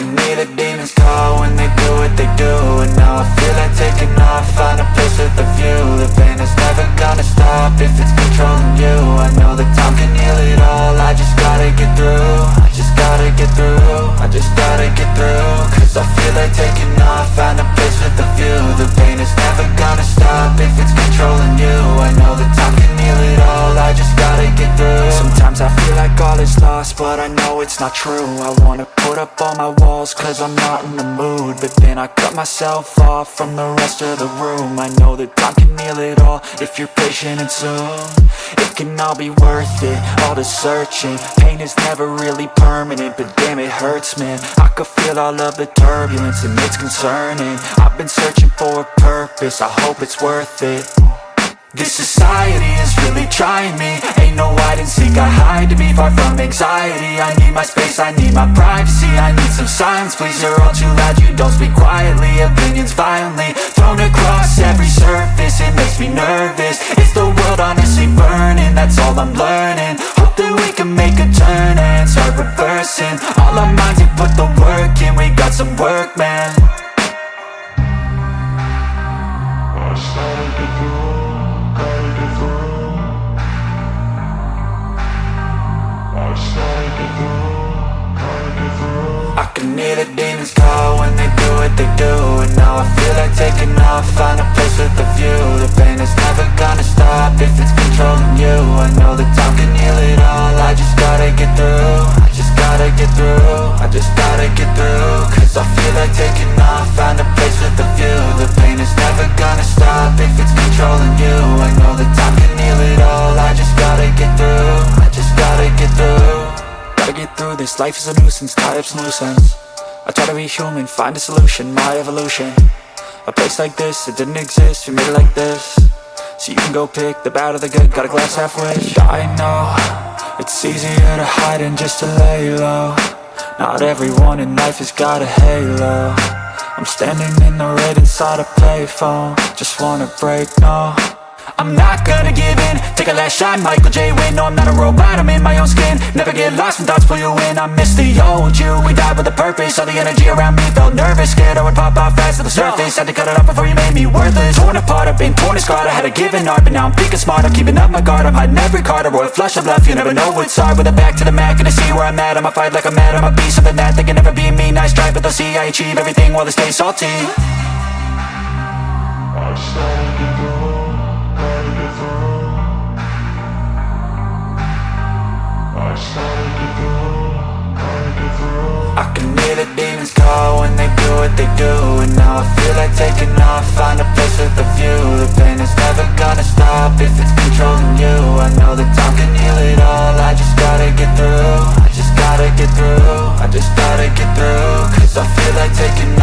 can hear the demons call when they do what they do. And now I feel like taking off, find a place with a view. The pain is never gonna stop if it's controlling you. I know that time can heal it all, I just gotta get through. I just gotta get through, I just gotta get through. Cause I feel like taking off, find a place with a view. The pain is never gonna stop if it's controlling you. I know that time can heal it all, I just gotta get through. Sometimes I feel like all is lost, but I know it's not true. I wanna put up all my walls cause I'm not in the mood, but then I cut myself off from the rest of the room. I know that time can heal it all if you're patient and soon it can all be worth it, all the searching. Pain is never really permanent, but damn it hurts, man. I could feel all of the turbulence and it's concerning. I've been searching for a purpose, I hope it's worth it. This society is really trying me. Ain't no hide and seek, I hide to be far from anxiety. I need my space, I need my privacy. I need some silence, please, you're all too loud. You don't speak quietly, opinions violently thrown across every surface. It makes me nervous, it's the world honestly burning. That's all I'm learning, hope that we can make a turn and start reversing. All our minds and put the work in, we got some work, man. I can hear the demons call when they do what they do. And now I feel like taking off, find a place with a view. The pain is never gonna stop if it's controlling you. I know that time can heal it all, I just gotta get through. I just gotta get through, I just gotta get through. Cause I feel like taking off, find a place with a view. The pain is never gonna stop if it's controlling you. I know that time can heal it all, I just gotta get through. I just gotta get through. Gotta get through this, life is a nuisance, tie up some loose ends. I try to be human, find a solution, my evolution. A place like this, it didn't exist, we made it like this. So you can go pick the bad or the good, got a glass halfway. I know, it's easier to hide than just to lay low. Not everyone in life has got a halo. I'm standing in the red inside a payphone, just wanna break, no. I'm not gonna give in, take a last shot, Michael J. Win. No, I'm not a robot, I'm in my own skin. Never get lost when thoughts pull you in. I miss the old you, we died with a purpose. All the energy around me felt nervous, scared I would pop off fast to the surface. Had to cut it off before you made me worthless. Torn apart, I've been torn and scarred. I had a given art, but now I'm thinking smart. I'm keeping up my guard, I'm hiding every card. A royal flush of left, you never know what's hard. With a back to the mat, gonna see where I'm at. I'ma fight like I'm mad, I'ma be something that they can never be me. Nice try, but they'll see I achieve everything while they stay salty. I can hear the demons call when they do what they do. And now I feel like taking off, find a place with a view. The pain is never gonna stop if it's controlling you. I know that time can heal it all, I just gotta get through. I just gotta get through, I just gotta get through. Cause I feel like taking